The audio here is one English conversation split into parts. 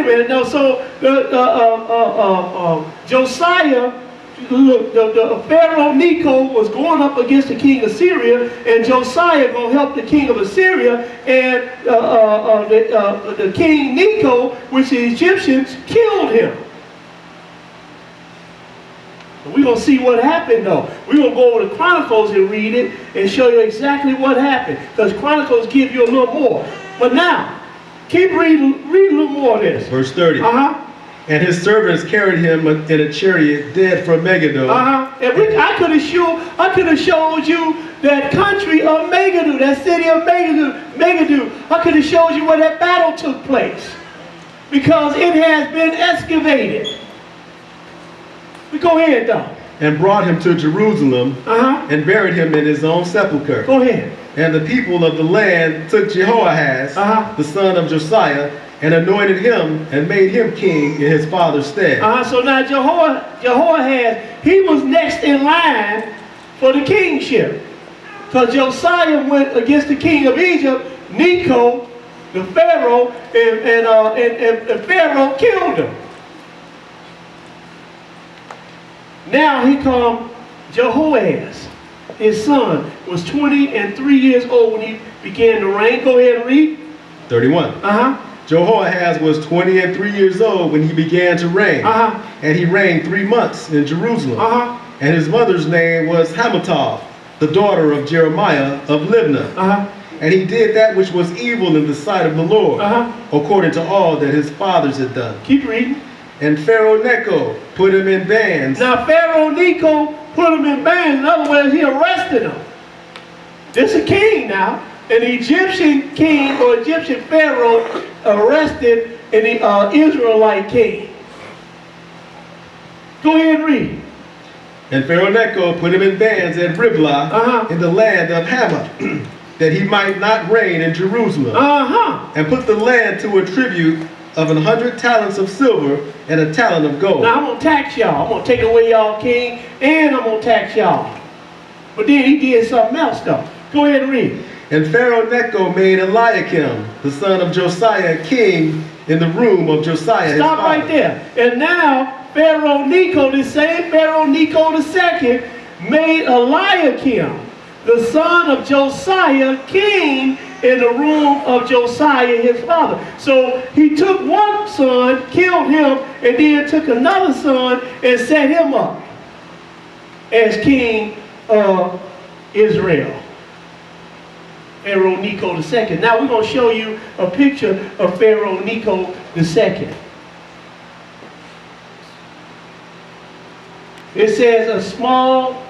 a minute. No, so Josiah, look, the Pharaoh Necho was going up against the king of Syria, and Josiah gonna help the king of Assyria, and the king Necho, which the Egyptians killed him. We're going to see what happened, though. We're going to go over the Chronicles and read it and show you exactly what happened, because Chronicles give you a little more. But now, keep reading, read a little more of this. Verse 30. And his servants carried him in a chariot dead from Megiddo. And I could have showed you that country of Megiddo, that city of Megiddo. I could have showed you where that battle took place, because it has been excavated. We go ahead, though. And brought him to Jerusalem, and buried him in his own sepulchre. Go ahead. And the people of the land took Jehoahaz, the son of Josiah, and anointed him and made him king in his father's stead. So now Jehoahaz, he was next in line for the kingship, because Josiah went against the king of Egypt, Necho, the Pharaoh, and Pharaoh killed him. Now he come Jehoahaz. His son was 23 years old when he began to reign. Go ahead and read. 31. Jehoahaz was 23 years old when he began to reign. And he reigned 3 months in Jerusalem. And his mother's name was Hamutal, the daughter of Jeremiah of Libnah. And he did that which was evil in the sight of the Lord, according to all that his fathers had done. Keep reading. And Pharaoh Necho put him in bands. Now Pharaoh Necho put him in bands. In other words, he arrested him. This is a king now. An Egyptian king or Egyptian Pharaoh arrested an Israelite king. Go ahead and read. And Pharaoh Necho put him in bands at Riblah in the land of Hamath, that he might not reign in Jerusalem. And put the land to a tribute of 100 talents of silver and a talent of gold. Now I'm going to tax y'all. I'm going to take away y'all king, and I'm going to tax y'all. But then he did something else, though. Go ahead and read. And Pharaoh Necho made Eliakim, the son of Josiah, king in the room of Josiah. Stop right there. And now Pharaoh Necho, the same Pharaoh Necho II, made Eliakim, the son of Josiah, king in the room of Josiah, his father. So he took one son, killed him, and then took another son and set him up as king of Israel. Pharaoh Necho II. Now we're going to show you a picture of Pharaoh Necho II. It says a small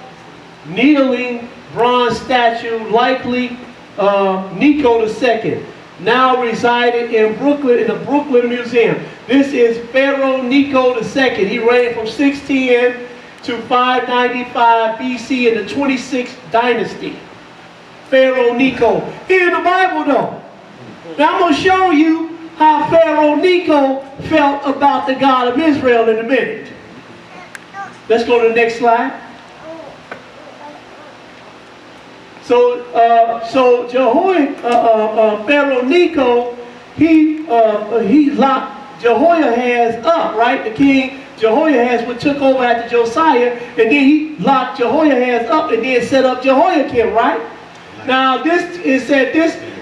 kneeling bronze statue, likely Necho II, now resided in Brooklyn, in the Brooklyn Museum. This is Pharaoh Necho II. He reigned from 610 to 595 BC in the 26th dynasty. Pharaoh Necho. Here in the Bible, though. Now I'm going to show you how Pharaoh Necho felt about the God of Israel in a minute. Let's go to the next slide. So Pharaoh Necho, he locked Jehoahaz up, right? The king Jehoahaz took over after Josiah, and then he locked Jehoahaz up and then set up Jehoiakim, right? Now this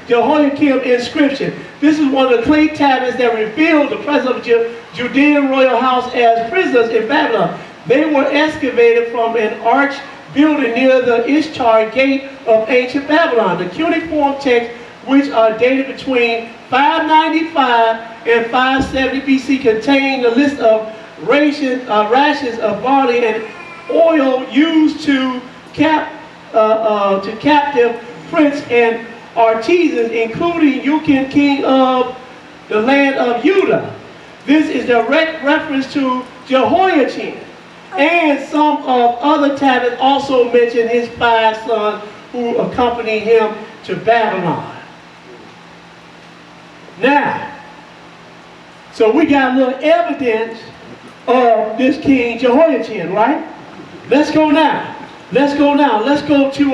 Jehoiakim inscription. This is one of the clay tablets that revealed the presence of Judean royal house as prisoners in Babylon. They were excavated from an arch building near the Ishtar gate of ancient Babylon. The cuneiform texts, which are dated between 595 and 570 BC, contain a list of rations of barley and oil used to captive prince and artisans, including Ukin, king of the land of Judah. This is direct reference to Jehoiachin. And some of other tablets also mention his 5 sons who accompanied him to Babylon. Now, so we got a little evidence of this king Jehoiachin, right? Let's go now. Let's go to,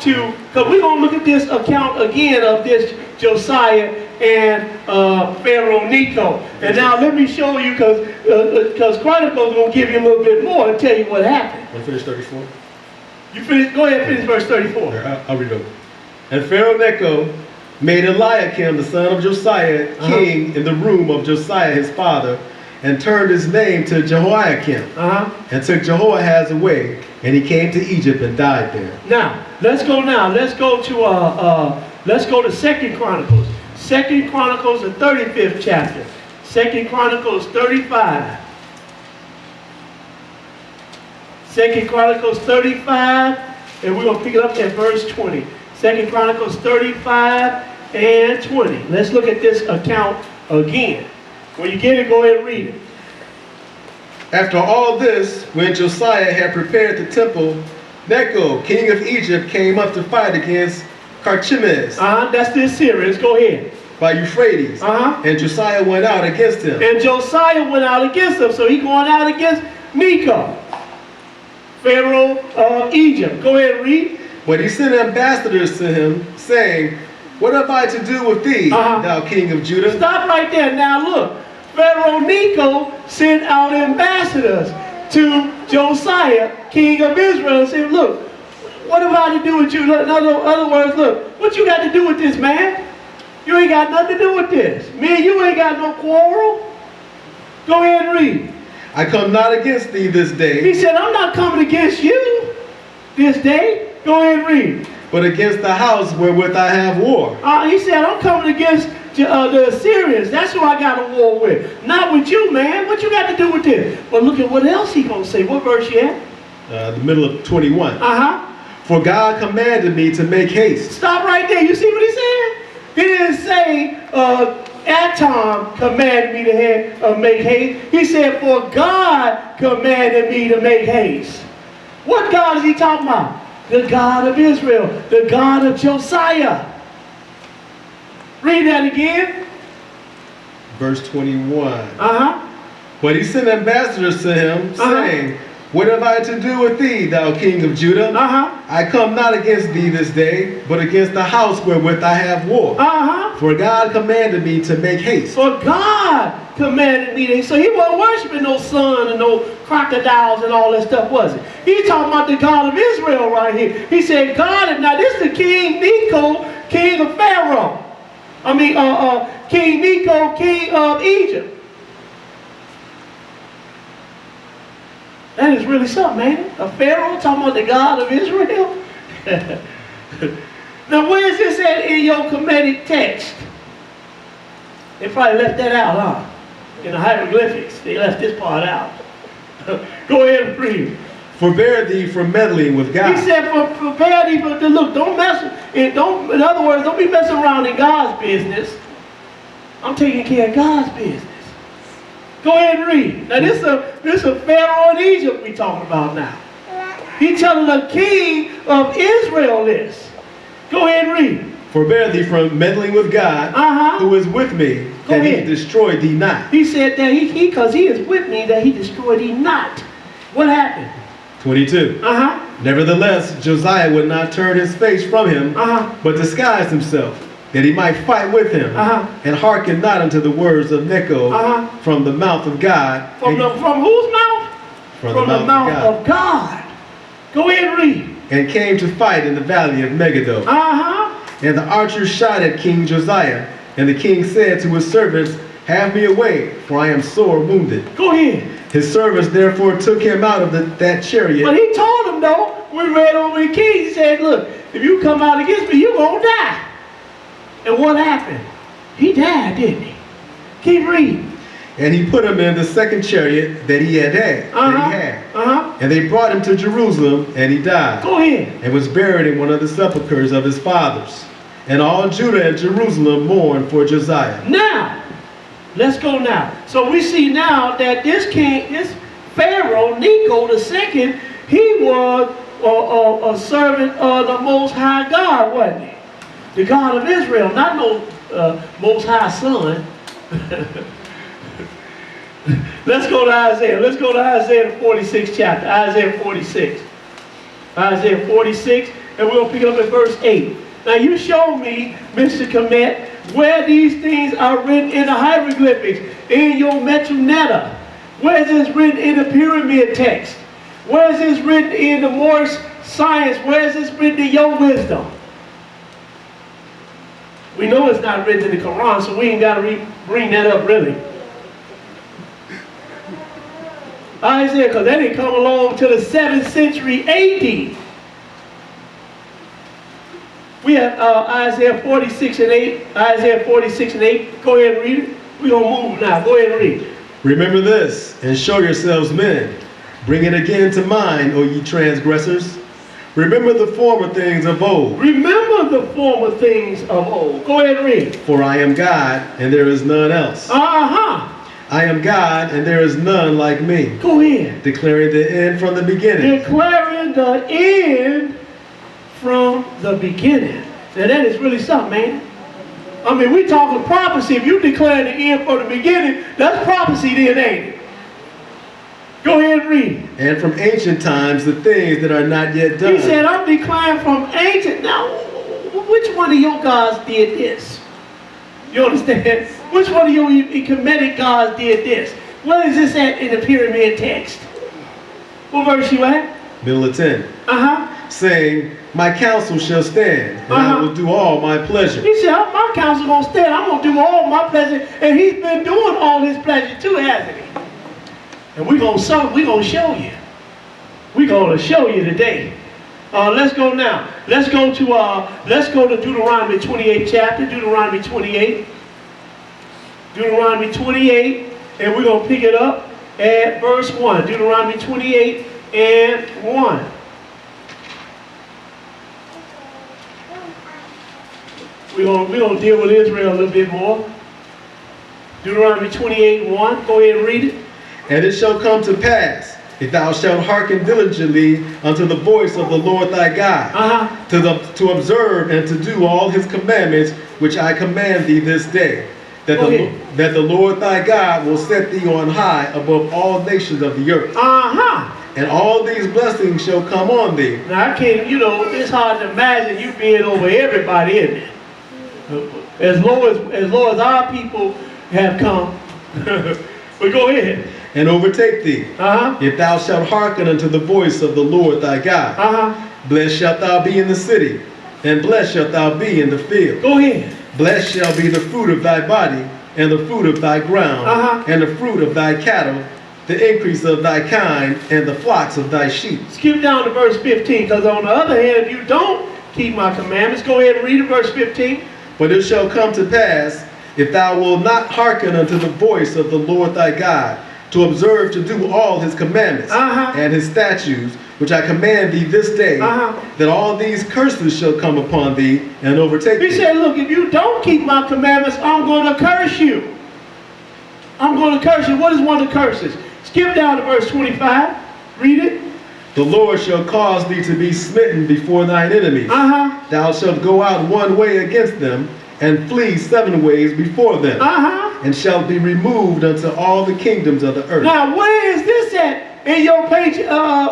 because we're going to look at this account again of this Josiah and Pharaoh Necho. And now let me show you, because Chronicles will give you a little bit more and tell you what happened. Want to finish 34? You finish. Go ahead, finish verse 34. I'll read it over. And Pharaoh Necho made Eliakim, the son of Josiah, king in the room of Josiah his father, and turned his name to Jehoiakim, and took Jehoahaz away, and he came to Egypt and died there. Now, let's go to 2 Chronicles. 2 Chronicles, the 35th chapter. 2 Chronicles 35. 2 Chronicles 35, and we're going to pick it up at verse 20. 2 Chronicles 35 and 20. Let's look at this account again. When you get it, go ahead and read it. After all this, when Josiah had prepared the temple, Necho, king of Egypt, came up to fight against Carchemish. That's the Assyrians. Go ahead. By Euphrates. And Josiah went out against him. And Josiah went out against him. So he's going out against Necho, Pharaoh of Egypt. Go ahead and read. But he sent ambassadors to him, saying, what have I to do with thee, thou king of Judah? Stop right there. Now look. Pharaoh Necho sent out ambassadors to Josiah, king of Israel, and said, look, what have I to do with you? In other words, look, what you got to do with this, man? You ain't got nothing to do with this. Me and you ain't got no quarrel. Go ahead and read. I come not against thee this day. He said, I'm not coming against you this day. Go ahead and read. But against the house wherewith I have war. He said, I'm coming against the Assyrians. That's who I got a war with. Not with you, man. What you got to do with this? But look at what else he going to say. What verse you at? The middle of 21. For God commanded me to make haste. Stop right there. You see what he said? He didn't say, Atom commanded me to make haste. He said, for God commanded me to make haste. What God is he talking about? The God of Israel, the God of Josiah. Read that again. Verse 21. But he sent ambassadors to him, saying, what have I to do with thee, thou king of Judah? I come not against thee this day, but against the house wherewith I have war. For God commanded me to make haste. For God commanded me to. So he wasn't worshiping no sun and no crocodiles and all that stuff, was it? He's talking about the God of Israel right here. He said, God, now this is the King Necho, king of Pharaoh. King Necho, king of Egypt. That is really something, ain't it? A Pharaoh talking about the God of Israel? Now, where is this at in your Kemetic text? They probably left that out, huh? In the hieroglyphics, they left this part out. Go ahead and read. Forbear thee from meddling with God. He said, forbear thee, but look, don't mess, in other words, don't be messing around in God's business. I'm taking care of God's business. Go ahead and read. Now this is a Pharaoh in Egypt we talking about now. He telling the king of Israel this. Go ahead and read. Forbear thee from meddling with God, who is with me, that he destroy thee not. He said that because he is with me, that he destroyed thee not. What happened? 22. Nevertheless, Josiah would not turn his face from him, but disguised himself, that he might fight with him, and hearken not unto the words of Necho from the mouth of God. From whose mouth? From the mouth of God. Go ahead and read. And came to fight in the valley of Megiddo. And the archers shot at King Josiah, and the king said to his servants, have me away, for I am sore wounded. Go ahead. His servants therefore took him out of that chariot. But he told him though, we read over the king, he said, look, if you come out against me, you're going to die. And what happened? He died, didn't he? Keep reading. And he put him in the second chariot that he had. And they brought him to Jerusalem, and he died. Go ahead. And was buried in one of the sepulchres of his fathers. And all Judah and Jerusalem mourned for Josiah. Now, let's go now. So we see now that this king, this Pharaoh, Necho II, he was a servant of the Most High God, wasn't he? The God of Israel, not no Most High Son. Let's go to Isaiah. Let's go to Isaiah the 46th chapter. Isaiah 46. Isaiah 46, and we're going to pick it up at verse 8. Now you show me, Mr. Kemet, where these things are written in the hieroglyphics, in your metroneta? Where is this written in the pyramid text? Where is this written in the Morse science? Where is this written in your wisdom? We know it's not written in the Quran, so we ain't got to bring that up really. Isaiah, because that didn't come along till the 7th century AD. We have Isaiah 46 and 8. Isaiah 46 and 8. Go ahead and read it. We're going to move now. Go ahead and read it. Remember this, and show yourselves men. Bring it again to mind, O ye transgressors. Remember the former things of old. Remember the former things of old. Go ahead and read. For I am God, and there is none else. I am God, and there is none like me. Go ahead. Declaring the end from the beginning. Declaring the end from the beginning. Now that is really something, man. I mean, we talking prophecy. If you declare the end from the beginning, that's prophecy then, ain't it? Go ahead and read. And from ancient times the things that are not yet done. He said, I'm declaring from ancient. Now, which one of your gods did this? You understand? Which one of your Kemetic gods did this? Where is this at in the pyramid text? What verse you at? Middle of 10. Saying, my counsel shall stand, and I will do all my pleasure. He said, my counsel going to stand. I'm going to do all my pleasure. And he's been doing all his pleasure too, hasn't he? And we're going to show you. We're going to show you today. Let's go now. Let's go to Deuteronomy 28 chapter. Deuteronomy 28. Deuteronomy 28. And we're going to pick it up at verse 1. Deuteronomy 28 and 1. We're going to deal with Israel a little bit more. Deuteronomy 28 and 1. Go ahead and read it. And it shall come to pass, if thou shalt hearken diligently unto the voice of the Lord thy God, to observe and to do all his commandments which I command thee this day, that the Lord thy God will set thee on high above all nations of the earth. And all these blessings shall come on thee. Now I can't, it's hard to imagine you being over everybody, isn't it? As low as our people have come. But go ahead. And overtake thee, if thou shalt hearken unto the voice of the Lord thy God. Blessed shalt thou be in the city, and blessed shalt thou be in the field. Go ahead. Blessed shall be the fruit of thy body, and the fruit of thy ground, and the fruit of thy cattle, the increase of thy kind, and the flocks of thy sheep. Skip down to verse 15, because on the other hand, if you don't keep my commandments, go ahead and read it, verse 15. But it shall come to pass, if thou wilt not hearken unto the voice of the Lord thy God, to observe to do all his commandments and his statutes, which I command thee this day, that all these curses shall come upon thee and overtake thee. He said, look, if you don't keep my commandments, I'm going to curse you. I'm going to curse you. What is one of the curses? Skip down to verse 25. Read it. The Lord shall cause thee to be smitten before thine enemies. Thou shalt go out one way against them, and flee 7 ways before them, and shall be removed unto all the kingdoms of the earth. Now, where is this at in your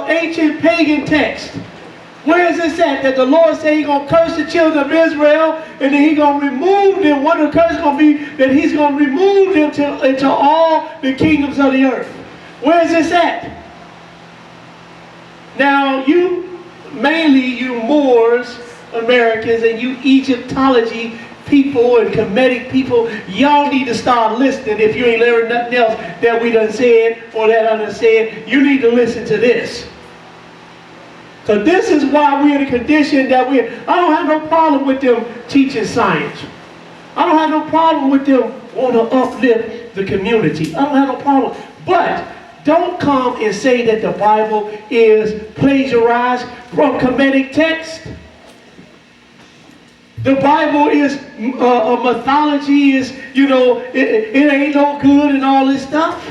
ancient pagan text? Where is this at that the Lord said he's going to curse the children of Israel, and then he's going to remove them? One of the curses is going to be that he's going to remove them into all the kingdoms of the earth. Where is this at? Now, mainly you Moors, Americans, and you Egyptology people and Kemetic people, y'all need to start listening. If you ain't learned nothing else that we done said or that I done said, you need to listen to this. So this is why we're in the condition that we're. I don't have no problem with them teaching science. I don't have no problem with them want to uplift the community. I don't have no problem. But don't come and say that the Bible is plagiarized from Kemetic text. The Bible is a mythology, is, it ain't no good and all this stuff.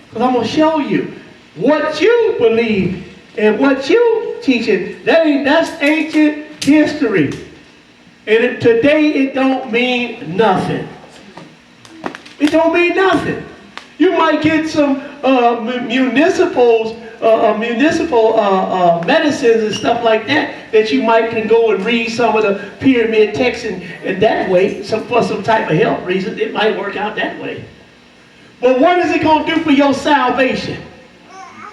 Because I'm going to show you what you believe and what you teaching. That's ancient history. And today it don't mean nothing. It don't mean nothing. You might get some municipals municipal medicines and stuff like that you might can go and read some of the pyramid texts, and that way, for some type of health reason, it might work out that way. But what is it going to do for your salvation?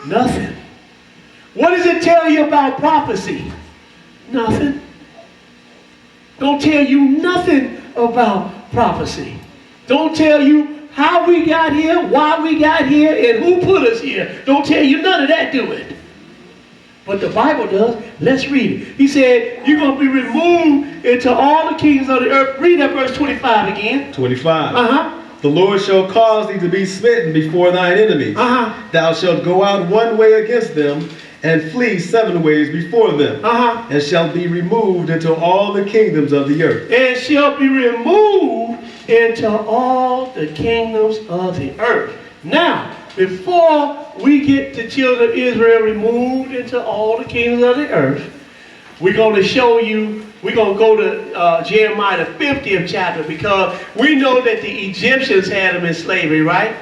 Nothing. What does it tell you about prophecy? Nothing. Don't tell you nothing about prophecy. Don't tell you how we got here, why we got here, and who put us here. Don't tell you none of that, do it. But the Bible does. Let's read it. He said, you're going to be removed into all the kingdoms of the earth. Read that verse 25 again. 25. The Lord shall cause thee to be smitten before thine enemies. Thou shalt go out one way against them, and flee 7 ways before them, and shall be removed into all the kingdoms of the earth. And shall be removed into all the kingdoms of the earth. Now, before we get the children of Israel removed into all the kingdoms of the earth, we're going to show you, we're going to go to Jeremiah the 50th chapter, because we know that the Egyptians had them in slavery, right?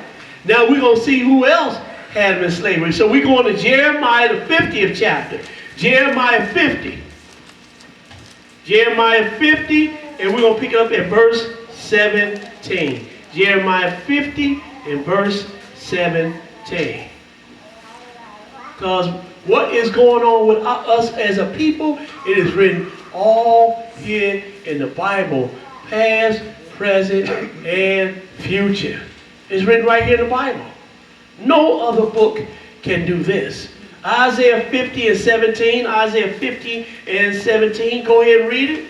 Now we're going to see who else had them in slavery. So we're going to Jeremiah the 50th chapter. Jeremiah 50. Jeremiah 50, and we're going to pick it up at verse 17. Jeremiah 50 and verse 17. Because what is going on with us as a people, it is written all here in the Bible, past, present, and future. It's written right here in the Bible. No other book can do this. Isaiah 50 and 17. Isaiah 50 and 17. Go ahead and read it.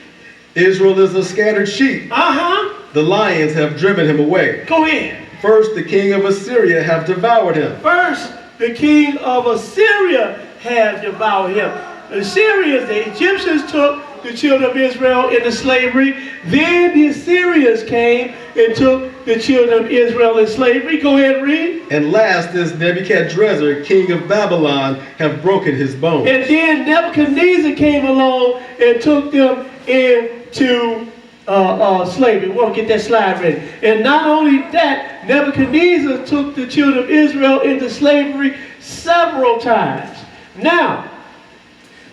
Israel is a scattered sheep. The lions have driven him away. Go ahead. First, the king of Assyria have devoured him. First, the king of Assyria have devoured him. The Assyrians, the Egyptians took the children of Israel into slavery. Then the Assyrians came and took the children of Israel in slavery. Go ahead and read. And last is Nebuchadrezzar, king of Babylon, have broken his bones. And then Nebuchadnezzar came along and took them into slavery. We'll get that slide ready. And not only that, Nebuchadnezzar took the children of Israel into slavery several times. Now,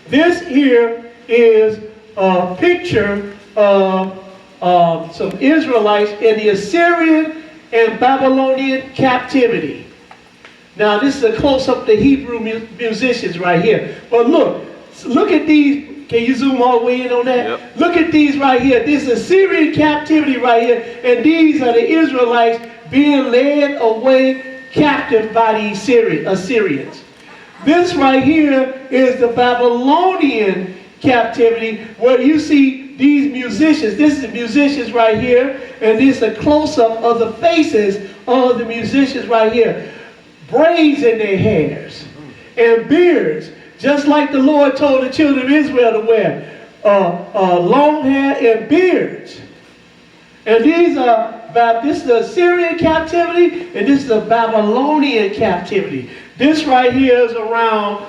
this here is a picture of some Israelites in the Assyrian and Babylonian captivity. Now, this is a close-up of the Hebrew musicians right here. But look at these. Can you zoom all the way in on that? Yep. Look at these right here. This is Assyrian captivity right here. And these are the Israelites being led away captive by the Assyrians. This right here is the Babylonian captivity, where you see these musicians. This is the musicians right here, and this is a close-up of the faces of the musicians right here. Braids in their hairs and beards, just like the Lord told the children of Israel to wear long hair and beards. And this is the Assyrian captivity, and this is the Babylonian captivity. This right here is around,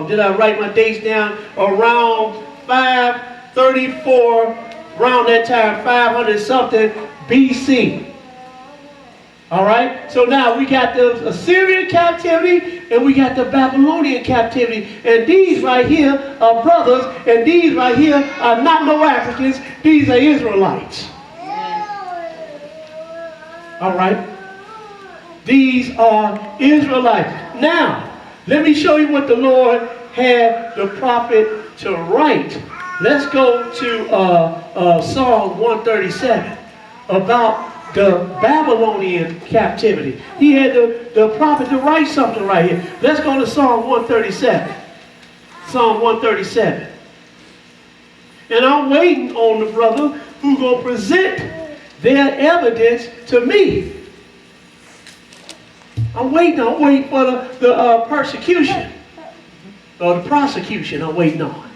did I write my dates down? Around 534, around that time, 500 something BC. All right, so now we got the Assyrian captivity and we got the Babylonian captivity. And these right here are brothers, and these right here are not no Africans, these are Israelites. All right, these are Israelites. Now, let me show you what the Lord had the prophet to write. Let's go to Psalm 137 about the Babylonian captivity. He had the prophet to write something right here. Let's go to Psalm 137. Psalm 137. And I'm waiting on the brother who's going to present their evidence to me. I'm waiting for the persecution. Or the prosecution I'm waiting on.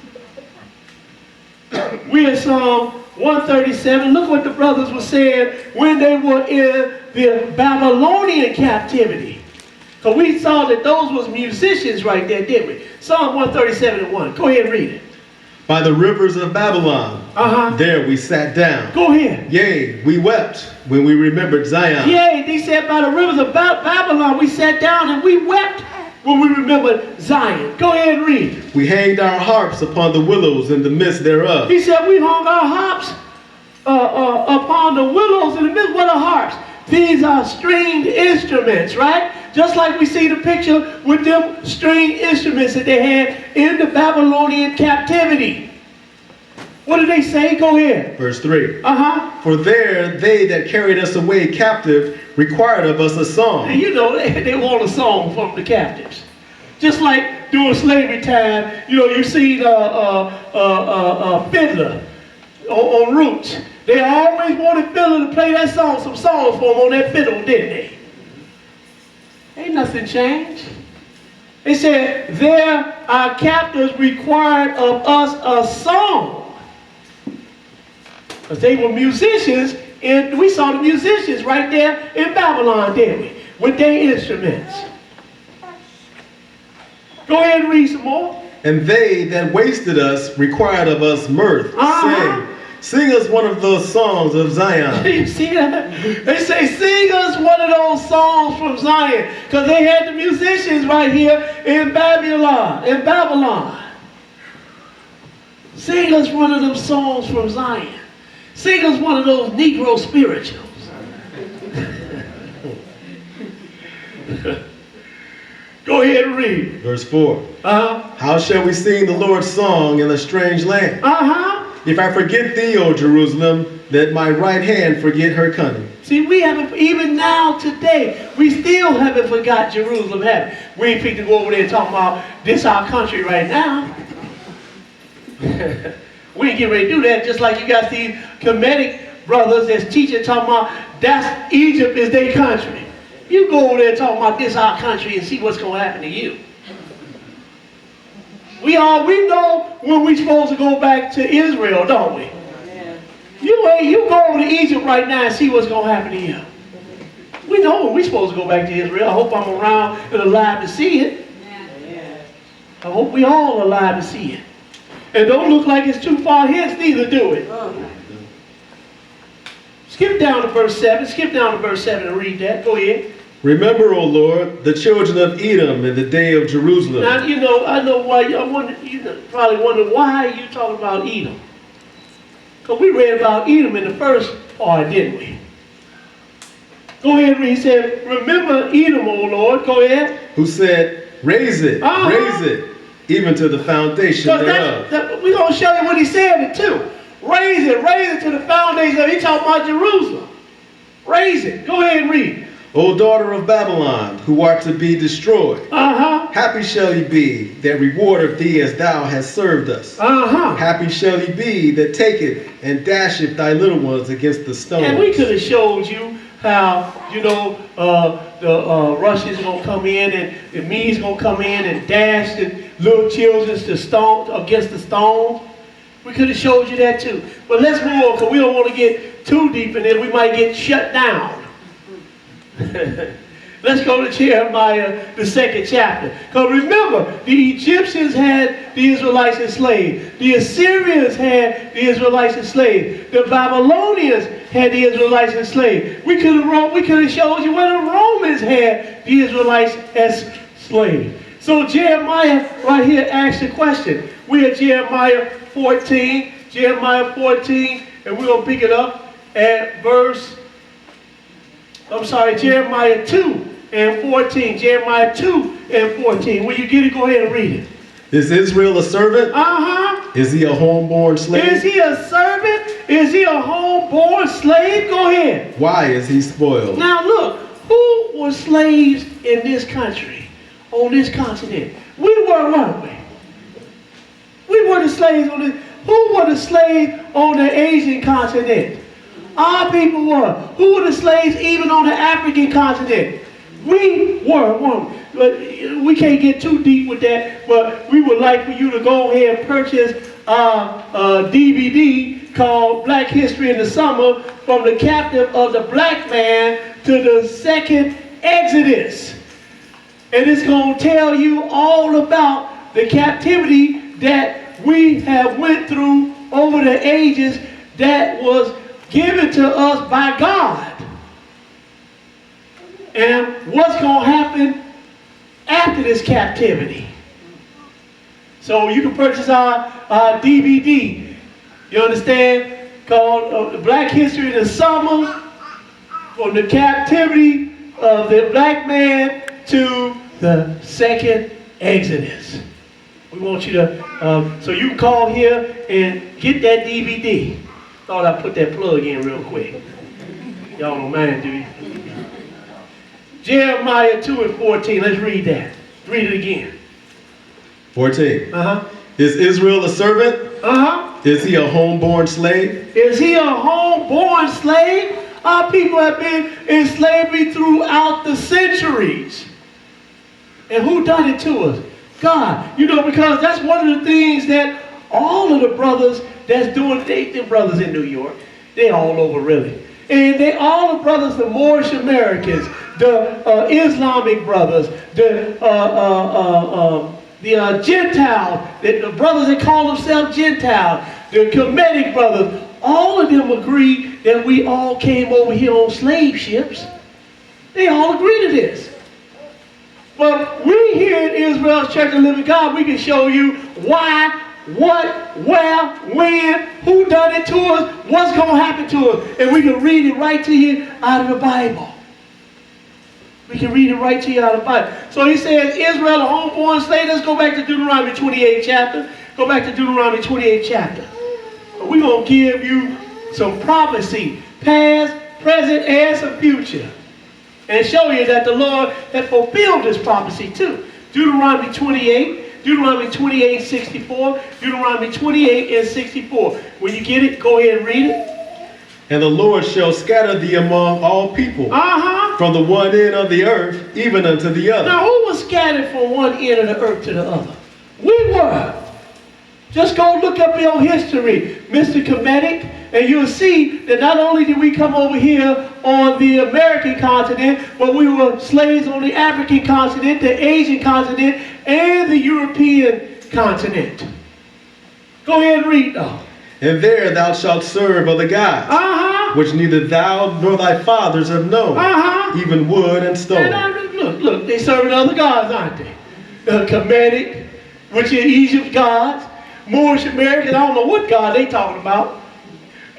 We're in Psalm 137. Look what the brothers were saying when they were in the Babylonian captivity. So we saw that those was musicians right there, didn't we? Psalm 137 and 1. Go ahead and read it. By the rivers of Babylon, there we sat down. Go ahead. Yea, we wept when we remembered Zion. Yea, they said by the rivers of Babylon we sat down and we wept when we remember Zion? Go ahead and read. We hanged our harps upon the willows in the midst thereof. He said we hung our harps upon the willows in the midst. What are harps? These are stringed instruments, right? Just like we see the picture with them stringed instruments that they had in the Babylonian captivity. What did they say? Go ahead. Verse 3. Uh-huh. For there they that carried us away captive required of us a song. And you know, they want a song from the captives. Just like during slavery time, you know, you see Fiddler on Roots. They always wanted Fiddler to play that song, some songs for them on that fiddle, didn't they? Ain't nothing changed. They said, there our captors required of us a song. Because they were musicians, and we saw the musicians right there in Babylon, didn't we? With their instruments. Go ahead and read some more. And they that wasted us required of us mirth, saying, sing us one of those songs of Zion. You see that? They say, sing us one of those songs from Zion. Because they had the musicians right here in Babylon. Sing us one of them songs from Zion. Sing us one of those Negro spirituals. Go ahead and read. Verse 4. How shall we sing the Lord's song in a strange land? If I forget thee, O Jerusalem, let my right hand forget her cunning. See, we haven't, even now today, we still haven't forgot Jerusalem, have we? We ain't fit to go over there and talk about this our country right now. We ain't getting ready to do that, just like you got these Kemetic brothers that's teaching, talking about that's Egypt is their country. You go over there and talk about this our country and see what's going to happen to you. We know when we're supposed to go back to Israel, don't we? Yeah. You go over to Egypt right now and see what's going to happen to you. We know when we're supposed to go back to Israel. I hope I'm around and alive to see it. Yeah. I hope we all are alive to see it. And don't look like it's too far hence neither, do it. Skip down to verse 7. Skip down to verse 7 and read that. Go ahead. Remember, O Lord, the children of Edom in the day of Jerusalem. Now, you know, I know why, you probably wonder why you talking about Edom. Because we read about Edom in the first part, didn't we? Go ahead and read. He said, remember Edom, O Lord. Go ahead. Who said, raise it, raise it, even to the foundation thereof. We're going to show you what he said it too. Raise it to the foundation. He's talking about Jerusalem. Raise it. Go ahead and read. O daughter of Babylon, who art to be destroyed, happy shall ye be that rewardeth thee as thou hast served us. Happy shall ye be that taketh and dasheth thy little ones against the stones. And we could have showed you how, you know, the Russians going to come in and the Medes going to come in and dash the little children against the stones. We could have showed you that too. But let's move on, because we don't want to get too deep in it. We might get shut down. Let's go to Jeremiah, the 2nd chapter. Because remember, the Egyptians had the Israelites enslaved. The Assyrians had the Israelites enslaved. The Babylonians had the Israelites enslaved. We could have showed you where the Romans had the Israelites as slaves. So Jeremiah right here asks the question. We're at Jeremiah 14, and we're going to pick it up at Jeremiah 2 and 14. Jeremiah 2 and 14. When you get it, go ahead and read it. Is Israel a servant? Is he a homeborn slave? Is he a servant? Is he a homeborn slave? Go ahead. Why is he spoiled? Now look, who were slaves in this country, on this continent? We were, weren't we? We were the slaves on this. Who were the slaves on the Asian continent? Our people were. Who were the slaves even on the African continent? We were, weren't we? But we can't get too deep with that, but we would like for you to go ahead and purchase a DVD called Black History in the Summer, From the Captive of the Black Man to the Second Exodus. And it's going to tell you all about the captivity that we have went through over the ages that was given to us by God. And what's going to happen after this captivity. So you can purchase our DVD, you understand, called Black History in the Summer, from the captivity of the black man to the second Exodus. We want you to, so you can call here and get that DVD. Thought I'd put that plug in real quick. Y'all don't mind, do you? Jeremiah 2 and 14, let's read that. Read it again. 14. Is Israel a servant? Is he a homeborn slave? Is he a homeborn slave? Our people have been in slavery throughout the centuries. And who done it to us? God. You know, because that's one of the things that all of the brothers that's doing, the brothers in New York, they all over really. And they all the brothers, the Moorish Americans, the Islamic brothers, the Gentiles, the brothers that call themselves Gentiles, the Kemetic brothers, all of them agree that we all came over here on slave ships. They all agree to this. But we here in Israel's Church of the Living God, we can show you why, what, where, when, who done it to us, what's going to happen to us. And we can read it right to you out of the Bible. We can read it right to you out of the Bible. So he says, Israel, a homeborn slave. Let's go back to Deuteronomy 28 chapter. Go back to Deuteronomy 28 chapter. We're going to give you some prophecy, past, present, and some future. And show you that the Lord had fulfilled this prophecy too. Deuteronomy 28, Deuteronomy 28, 64, Deuteronomy 28 and 64. When you get it, go ahead and read it. And the Lord shall scatter thee among all people, from the one end of the earth even unto the other. Now, who was scattered from one end of the earth to the other? We were. Just go look up your history, Mr. Kemetic, and you'll see that not only did we come over here on the American continent, but we were slaves on the African continent, the Asian continent, and the European continent. Go ahead and read though. And there thou shalt serve other gods, which neither thou nor thy fathers have known, even wood and stone. And look, they serving other gods, aren't they? The Kemetic, which is Egypt's gods. Moorish Americans, I don't know what God they talking about.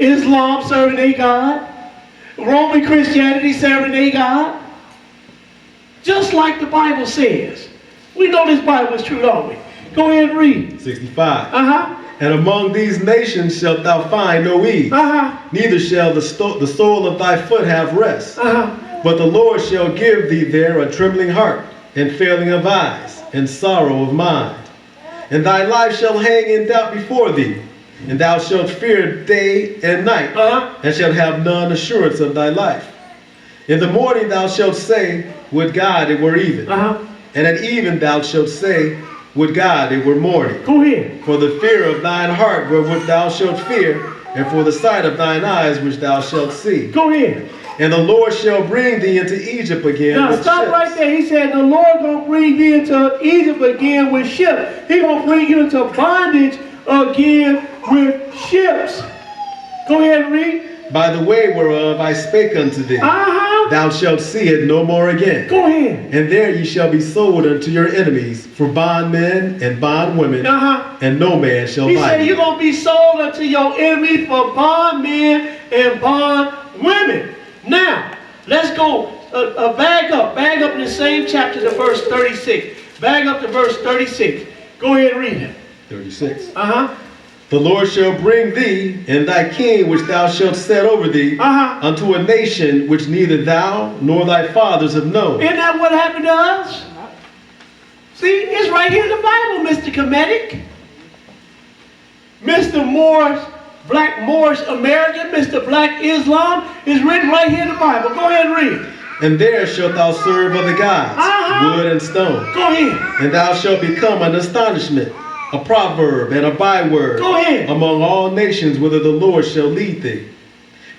Islam serving their God. Roman Christianity serving their God. Just like the Bible says. We know this Bible is true, don't we? Go ahead and read. 65. And among these nations shalt thou find no ease, neither shall the sole of thy foot have rest. But the Lord shall give thee there a trembling heart, and failing of eyes, and sorrow of mind. And thy life shall hang in doubt before thee, and thou shalt fear day and night, and shalt have none assurance of thy life. In the morning thou shalt say, would God it were even. And at even thou shalt say, would God it were morning. Go ahead. For the fear of thine heart wherewith thou shalt fear, and for the sight of thine eyes which thou shalt see. Go ahead. And the Lord shall bring thee into Egypt again. Now stop ships. Right there. He said the Lord gonna bring thee into Egypt again with ships. He gonna bring you into bondage again with ships. Go ahead and read. By the way whereof I spake unto thee, thou shalt see it no more again. Go ahead. And there ye shall be sold unto your enemies for bondmen and bondwomen, and no man shall buy you. He said you're going to be sold unto your enemies for bondmen and bondwomen. Now, let's go back up in the same chapter to verse 36. Back up to verse 36. Go ahead and read it. 36. The Lord shall bring thee and thy king which thou shalt set over thee unto a nation which neither thou nor thy fathers have known. Isn't that what happened to us? See, it's right here in the Bible, Mr. Kemetic. Mr. Moorish, Black Moorish American, Mr. Black Islam, is written right here in the Bible. Go ahead and read. And there shalt thou serve other gods, wood and stone. Go ahead. And thou shalt become an astonishment, a proverb and a byword among all nations whither the Lord shall lead thee.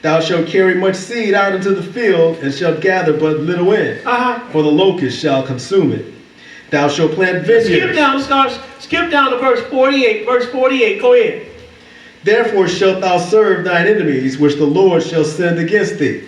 Thou shalt carry much seed out into the field, and shalt gather but little in, for the locust shall consume it. Thou shalt plant vineyards. Skip down to verse 48. Verse 48, go ahead. Therefore shalt thou serve thine enemies, which the Lord shall send against thee,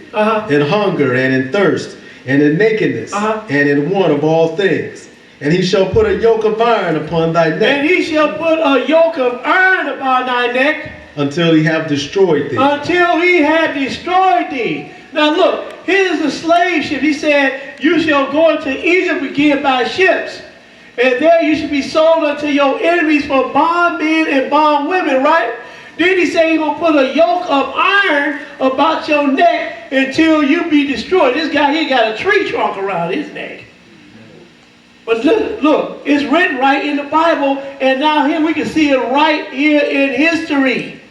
in hunger and in thirst, and in nakedness, and in want of all things. And he shall put a yoke of iron upon thy neck. And he shall put a yoke of iron upon thy neck. Until he have destroyed thee. Until he have destroyed thee. Now look, here's the slave ship. He said, you shall go into Egypt again by ships. And there you should be sold unto your enemies for bondmen and bondwomen, right? Then he said he's going to put a yoke of iron about your neck until you be destroyed. This guy here got a tree trunk around his neck. But look, it's written right in the Bible, and now here we can see it right here in history.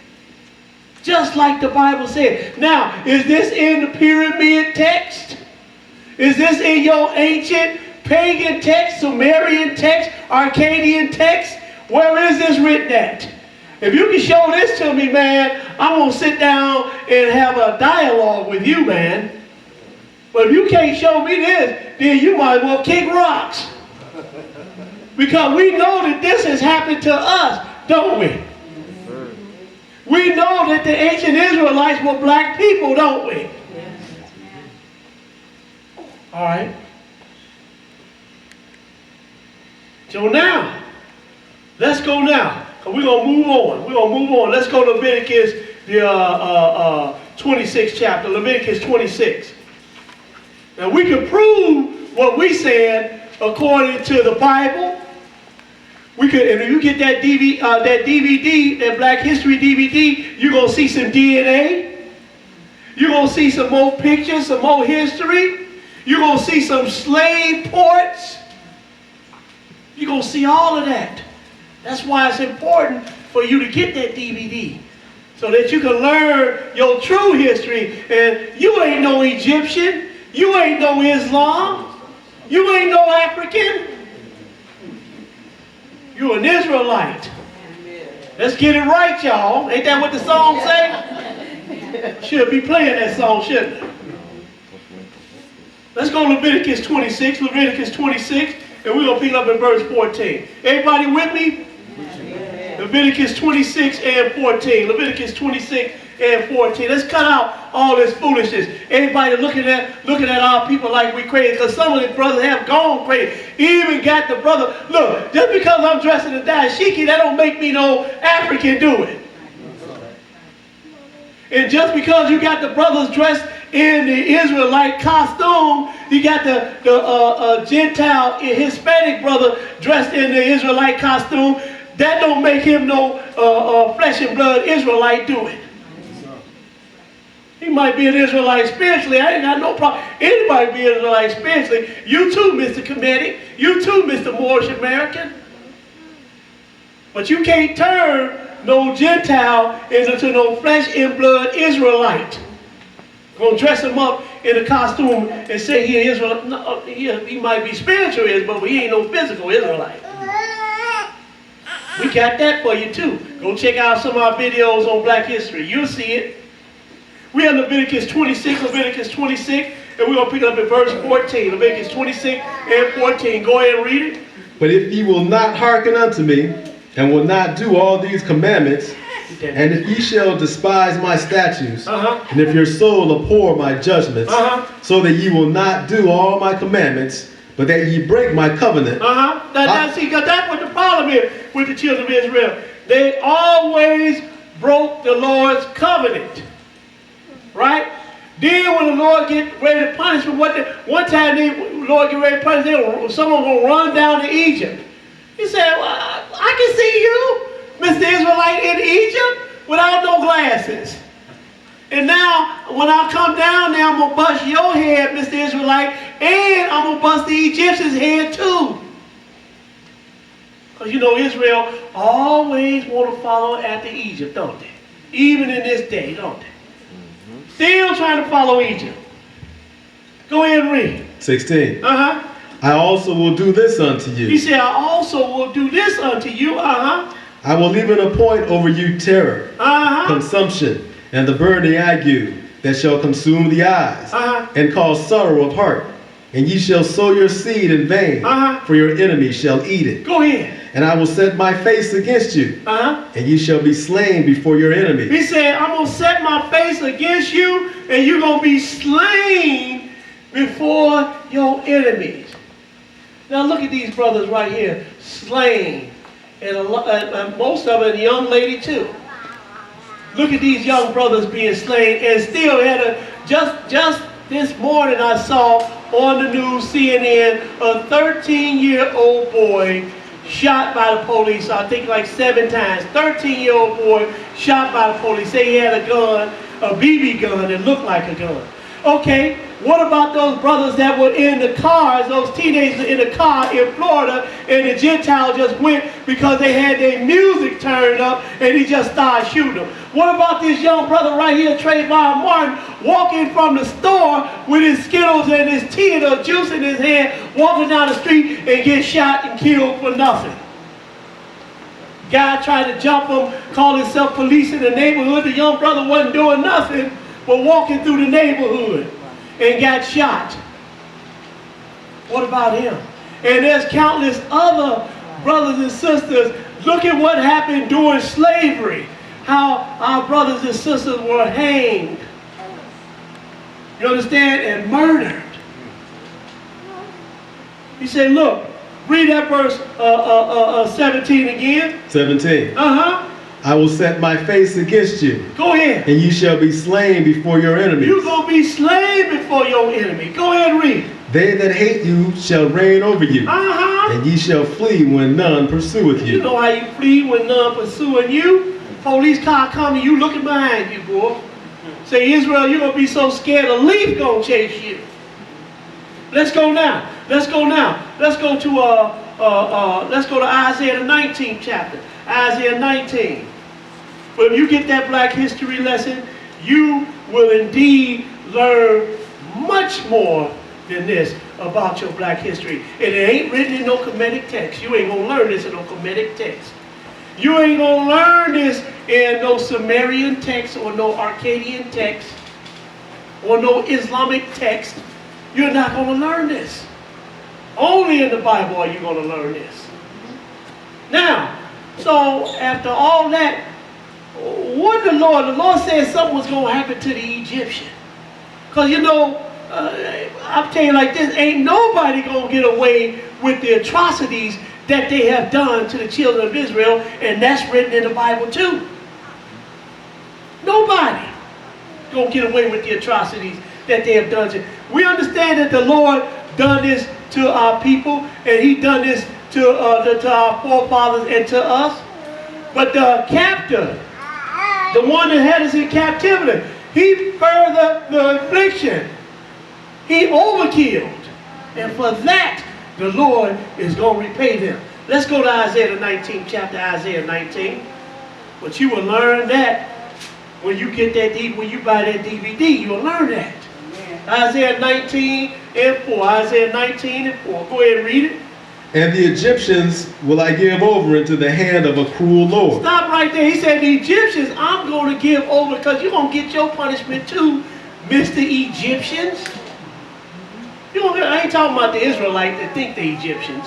Just like the Bible said. Now, is this in the pyramid text? Is this in your ancient pagan text, Sumerian text, Akkadian text? Where is this written at? If you can show this to me, man, I'm going to sit down and have a dialogue with you, man. But if you can't show me this, then you might as well kick rocks. Because we know that this has happened to us, don't we? We know that the ancient Israelites were black people, don't we? All right. So now, let's go now. We're going to move on. We're going to move on. Let's go to Leviticus, the 26th chapter. Leviticus 26. Now, we can prove what we said according to the Bible. We could, and if you get that DVD, that Black History DVD, you're going to see some DNA. You're going to see some more pictures, some more history. You're going to see some slave ports. You're going to see all of that. That's why it's important for you to get that DVD, so that you can learn your true history. And you ain't no Egyptian. You ain't no Islam. You ain't no African. You an Israelite. Let's get it right, y'all. Ain't that what the song say? Should be playing that song, shouldn't it? Let's go to Leviticus 26. Leviticus 26. And we're going to pick up in verse 14. Everybody with me? Leviticus 26 and 14. Leviticus 26 and 14. Let's cut out all this foolishness. Everybody looking at our people like we crazy. Because some of the brothers have gone crazy. Even got the brother. Look, just because I'm dressed in a dashiki, that don't make me no African, do it. And just because you got the brothers dressed in the Israelite costume, you got the Gentile Hispanic brother dressed in the Israelite costume, that don't make him no flesh and blood Israelite, do it. He might be an Israelite spiritually. I ain't got no problem. Anybody be an Israelite spiritually. You too, Mr. Kemet. You too, Mr. Moorish American. But you can't turn no Gentile into no flesh and blood Israelite. Gonna dress him up in a costume and say he is Israelite. No, he might be spiritual, but he ain't no physical Israelite. We got that for you too. Go check out some of our videos on Black History. You'll see it. We have Leviticus 26, Leviticus 26, and we're going to pick up in verse 14. Leviticus 26 and 14. Go ahead and read it. But if ye will not hearken unto me, and will not do all these commandments, and if ye shall despise my statutes, and if your soul abhor my judgments, so that ye will not do all my commandments, but that ye break my covenant. Now, see, because that's what the problem is with the children of Israel. They always broke the Lord's covenant. Right? Then when the Lord get ready to punish them, one time the Lord get ready to punish them, someone going to run down to Egypt. He said, well, I can see you, Mr. Israelite, in Egypt without no glasses. And now, when I come down there, I'm going to bust your head, Mr. Israelite, and I'm going to bust the Egyptian's head too. Because you know, Israel always want to follow after Egypt, don't they? Even in this day, don't they? Still trying to follow Egypt. Go ahead and read. 16. I also will do this unto you. He said, I also will do this unto you. I will even appoint over you terror, consumption, and the burning ague that shall consume the eyes, and cause sorrow of heart. And ye shall sow your seed in vain, for your enemy shall eat it. Go ahead. And I will set my face against you, and ye shall be slain before your enemies. He said, I'm going to set my face against you, and you're going to be slain before your enemies. Now look at these brothers right here, slain. And most of it, a young lady too. Look at these young brothers being slain, and still just this morning I saw on the news, CNN, a 13-year-old boy shot by the police, I think like 7 times. 13-year-old boy shot by the police. Say he had a gun, a BB gun that looked like a gun. Okay, what about those brothers that were in the cars, those teenagers in the car in Florida, and the Gentiles just went because they had their music turned up and he just started shooting them? What about this young brother right here, Trayvon Martin, walking from the store with his Skittles and his tea and a juice in his hand, walking down the street and get shot and killed for nothing? Guy tried to jump him, called himself police in the neighborhood. The young brother wasn't doing nothing but walking through the neighborhood and got shot. What about him? And there's countless other brothers and sisters. Look at what happened during slavery. How our brothers and sisters were hanged. You understand? And murdered. He said, look, read that verse 17 again. 17. Uh-huh. I will set my face against you. Go ahead. And you shall be slain before your enemies. You're going to be slain before your enemy. Go ahead and read. They that hate you shall reign over you. Uh-huh. And ye shall flee when none pursueth you. You know how you flee when none pursuing you? Police car coming, you looking behind you, boy. Say, Israel, you're going to be so scared a leaf going to chase you. Let's go now. Let's go now. Let's go to Isaiah the 19th chapter. Isaiah 19. When you get that black history lesson, you will indeed learn much more than this about your black history. And it ain't written in no Kemetic text. You ain't going to learn this in no Kemetic text. You ain't going to learn this in no Sumerian text or no Akkadian text or no Islamic text. You're not going to learn this. Only in the Bible are you going to learn this. Now, so after all that, what the Lord said something was going to happen to the Egyptian. Because you know, I'll tell you like this, ain't nobody going to get away with the atrocities that they have done to the children of Israel, and that's written in the Bible too. Nobody going to get away with the atrocities that they have done to. We understand that the Lord done this to our people, and he done this to our forefathers and to us. But the captor, the one that had us in captivity, he furthered the affliction. He overkilled. And for that, the Lord is going to repay them. Let's go to Isaiah the 19th chapter, Isaiah 19. But you will learn that when you get that, when you buy that DVD, you'll learn that. Isaiah 19 and 4. Isaiah 19 and 4. Go ahead and read it. And the Egyptians will I give over into the hand of a cruel Lord. Stop right there. He said the Egyptians I'm going to give over, because you're going to get your punishment too, Mr. Egyptians. I ain't talking about the Israelites that think the Egyptians.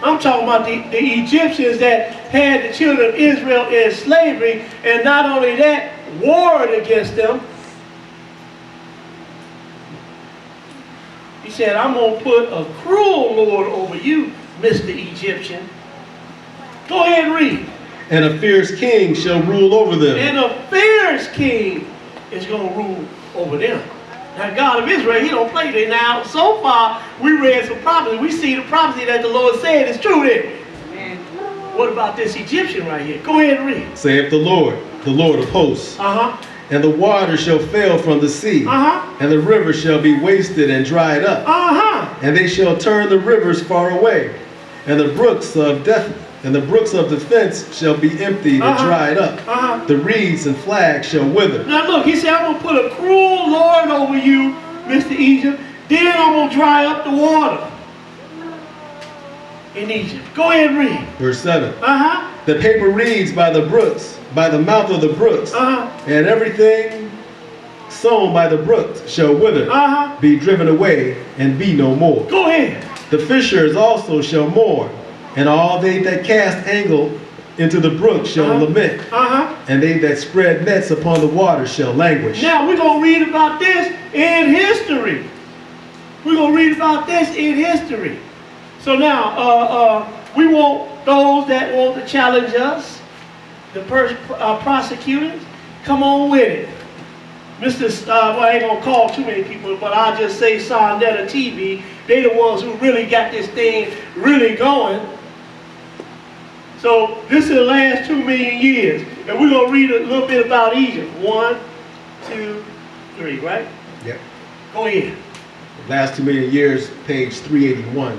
I'm talking about the Egyptians that had the children of Israel in slavery, and not only that, warred against them. He said, I'm going to put a cruel Lord over you, Mr. Egyptian. Go ahead and read. And a fierce king shall rule over them. And a fierce king is going to rule over them. Now, God of Israel, he don't play that. Now, so far, we read some prophecy. We see the prophecy that the Lord said is true, didn't we? Amen. What about this Egyptian right here? Go ahead and read. Saith the Lord of hosts. Uh-huh. And the water shall fail from the sea. Uh-huh. And the river shall be wasted and dried up. Uh-huh. And they shall turn the rivers far away. And the brooks of defense shall be emptied and dried up. The reeds and flags shall wither. Now look, he said, I'm going to put a cruel Lord over you, Mr. Egypt. Then I'm going to dry up the water in Egypt. Go ahead and read. Verse 7. Uh-huh. The paper reeds by the brooks, by the mouth of the brooks, and everything sown by the brooks shall wither, be driven away, and be no more. Go ahead. The fishers also shall mourn, and all they that cast angle into the brook shall lament, and they that spread nets upon the water shall languish. Now we're going to read about this in history. We're going to read about this in history. So now, we want those that want to challenge us, the prosecutors, come on with it. Well, I ain't going to call too many people, but I'll just say Sonetta TV. They're the ones who really got this thing really going. So this is the last 2 million years. And we're going to read a little bit about Egypt. 1, 2, 3, right? Yep. Go ahead. Last 2 million years, page 381.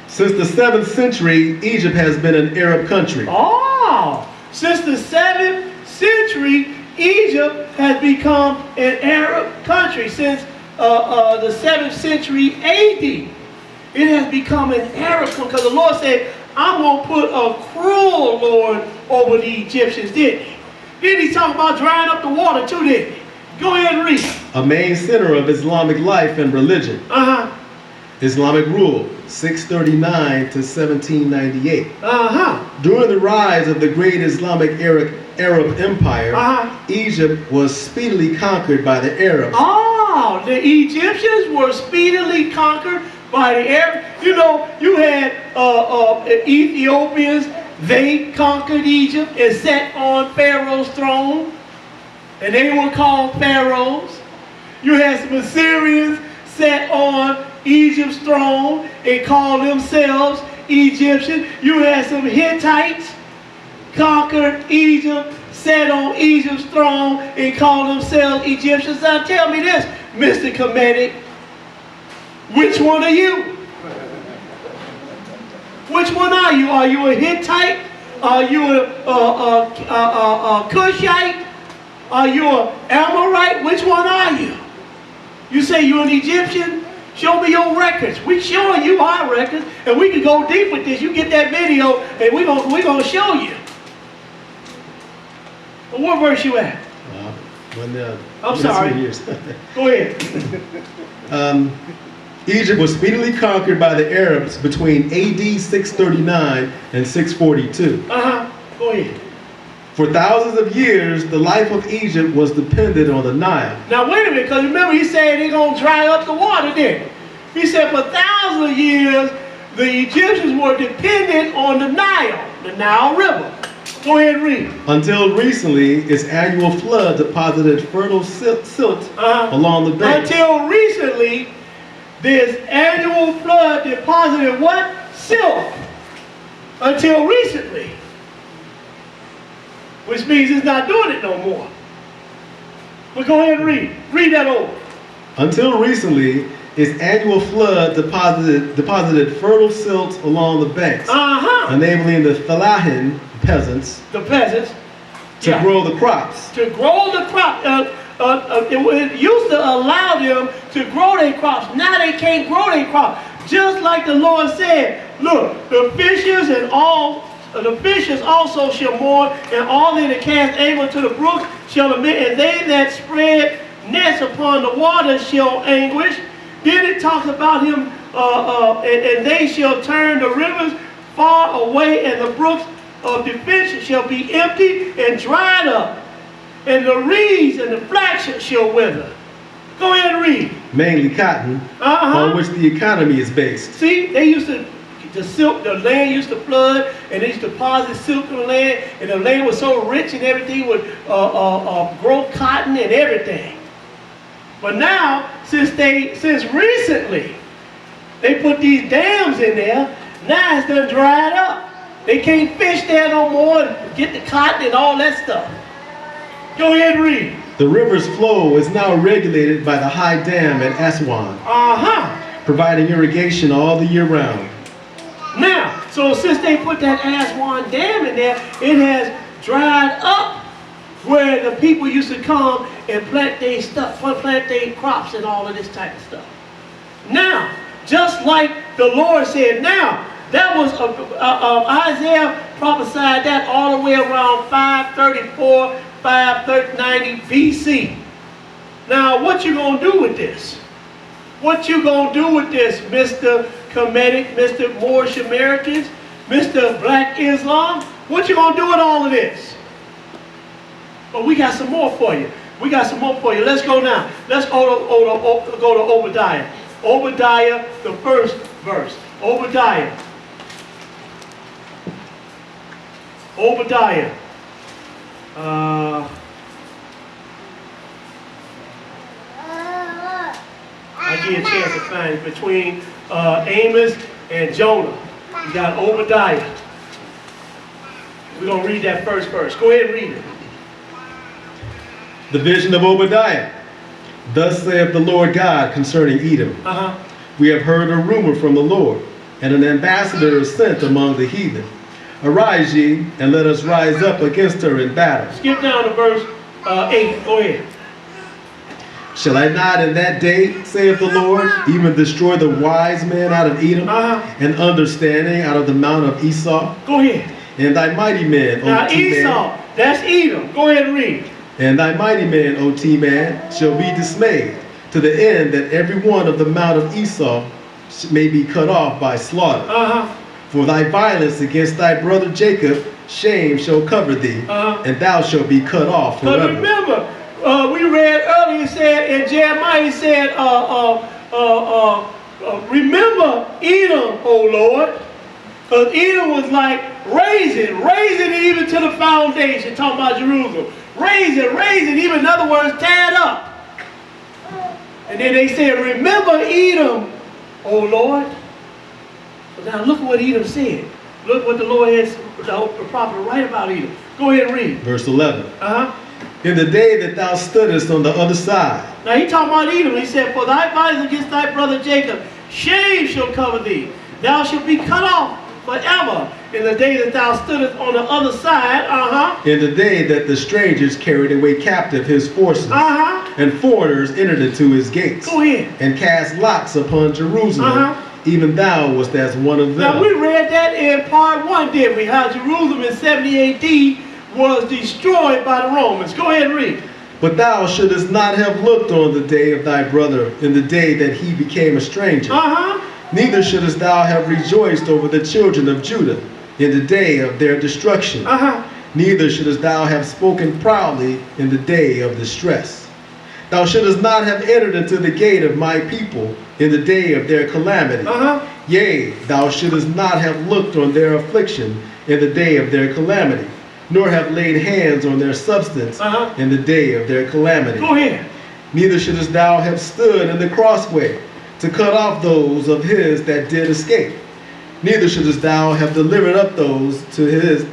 Since the 7th century, Egypt has been an Arab country. Oh, since the 7th century, Egypt has become an Arab country. Since the 7th century AD, it has become an Arab country. Because the Lord said, I'm going to put a cruel Lord over the Egyptians, didn't he? Then he talked about drying up the water too, didn't he? Go ahead and read. A main center of Islamic life and religion. Islamic rule, 639 to 1798. During the rise of the great Islamic Arab Empire, Egypt was speedily conquered by the Arabs. Oh, the Egyptians were speedily conquered by the Arabs. You know, you had Ethiopians, they conquered Egypt and sat on Pharaoh's throne, and they were called pharaohs. You had some Assyrians sat on Egypt's throne and called themselves Egyptians. You had some Hittites conquered Egypt, sat on Egypt's throne and called themselves Egyptians. Now tell me this, Mr. Kemet, which one are you? Which one are you? Are you a Hittite? Are you a Cushite? Are you an Amorite? Which one are you? You say you're an Egyptian? Show me your records. We're showing you our records, and we can go deep with this. You get that video, and we're gonna show you. But what verse you at? I'm sorry. Go ahead. Egypt was speedily conquered by the Arabs between AD 639 and 642. Go ahead. For thousands of years, the life of Egypt was dependent on the Nile. Now wait a minute, because remember he said they're going to dry up the water, didn't he? He said for thousands of years, the Egyptians were dependent on the Nile River. Go ahead and read. Until recently, its annual flood deposited fertile silt along the banks. Until recently, this annual flood deposited what? Silt. Until recently. Which means it's not doing it no more. But go ahead and read. Read that over. Until recently, its annual flood deposited fertile silt along the banks, enabling the fellahin peasants, to grow the crops. To grow the crop. It used to allow them to grow their crops. Now they can't grow their crops. Just like the Lord said, look, the fishes and all. The fishes also shall mourn, and all that cast anchor to the brook shall lament, and they that spread nets upon the waters shall anguish. Then it talks about him, and they shall turn the rivers far away, and the brooks of defense shall be empty and dried up, and the reeds and the flax shall wither. Go ahead and read. Mainly cotton, on which the economy is based. See, they used to. The land used to flood, and they used to deposit silk on the land, and the land was so rich and everything would grow cotton and everything. But now, since recently, they put these dams in there, now it's done dried up. They can't fish there no more and get the cotton and all that stuff. Go ahead and read. The river's flow is now regulated by the high dam at Aswan, providing irrigation all the year round. Now, so since they put that Aswan Dam in there, it has dried up where the people used to come and plant their stuff, plant their crops and all of this type of stuff. Now, just like the Lord said, now, that was, Isaiah prophesied that all the way around 534, 590 BC. Now, what you gonna do with this? What you gonna do with this, Mr. Kemetic, Mr. Moorish Americans, Mr. Black Islam? What you gonna do with all of this? But we got some more for you. We got some more for you. Let's go now. Let's go to Obadiah. Obadiah, the first verse. Obadiah. Obadiah. I give you a chance to find it between Amos and Jonah. You got Obadiah. We're going to read that first verse. Go ahead and read it. The vision of Obadiah. Thus saith the Lord God concerning Edom. We have heard a rumor from the Lord, and an ambassador is sent among the heathen. Arise ye, and let us rise up against her in battle. Skip down to verse 8. Go ahead. Shall I not in that day, saith the Lord, even destroy the wise men out of Edom, and understanding out of the mount of Esau? Go ahead. And thy mighty men, now O T-man, Esau, that's Edom. Go ahead and read. and thy mighty men, O T-man, shall be dismayed, to the end that every one of the mount of Esau may be cut off by slaughter. For thy violence against thy brother Jacob, shame shall cover thee, and thou shalt be cut off forever. But remember, we read earlier, it said in Jeremiah, it said, remember Edom, O Lord. Because Edom was like raising it even to the foundation, talking about Jerusalem. Raise it, even in other words, tear it up. And then they said, remember Edom, O Lord. But now look at what Edom said. Look what the Lord has, the prophet write about Edom. Go ahead and read. Verse 11. In the day that thou stoodest on the other side. Now he talking about Edom. He said, for thy violence against thy brother Jacob, shame shall cover thee. Thou shalt be cut off forever. In the day that thou stoodest on the other side. In the day that the strangers carried away captive his forces. And foreigners entered into his gates. Go ahead. And cast lots upon Jerusalem. Even thou wast as one of them. Now we read that in part 1, didn't we? How Jerusalem in 70 AD was destroyed by the Romans. Go ahead and read. But thou shouldest not have looked on the day of thy brother in the day that he became a stranger. Neither shouldest thou have rejoiced over the children of Judah in the day of their destruction. Neither shouldest thou have spoken proudly in the day of distress. Thou shouldest not have entered into the gate of my people in the day of their calamity. Yea, thou shouldest not have looked on their affliction in the day of their calamity, nor have laid hands on their substance in the day of their calamity. Go ahead. Neither shouldest thou have stood in the crossway to cut off those of his that did escape. Neither shouldest thou have delivered up those of his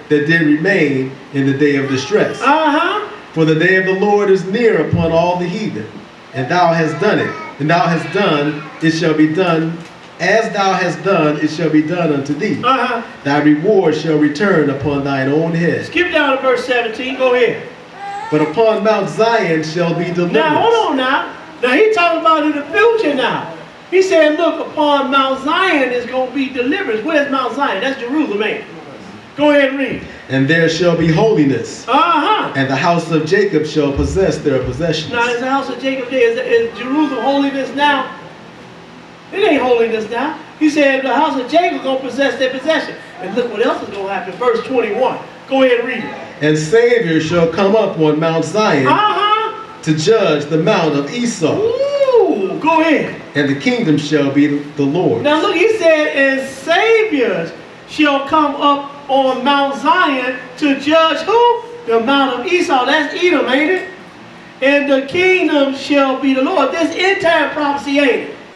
that did remain in the day of distress. For the day of the Lord is near upon all the heathen, and thou hast done it, and thou hast done, it shall be done. As thou hast done, it shall be done unto thee. Thy reward shall return upon thine own head. Skip down to verse 17. Go ahead. But upon Mount Zion shall be deliverance. Now, hold on now. Now, he's talking about in the future now. He said, look, upon Mount Zion is going to be deliverance. Where's Mount Zion? That's Jerusalem, ain't it? Go ahead and read. And there shall be holiness. And the house of Jacob shall possess their possessions. Now, is the house of Jacob there? Is Jerusalem holiness now? It ain't holiness now. He said the house of Jacob is going to possess their possession. And look what else is going to happen. Verse 21. Go ahead and read it. And Savior shall come up on Mount Zion to judge the mount of Esau. Ooh, go ahead. And the kingdom shall be the Lord. Now look, he said, and saviors shall come up on Mount Zion to judge who? The mount of Esau. That's Edom, ain't it? And the kingdom shall be the Lord. This entire prophecy, ain't it?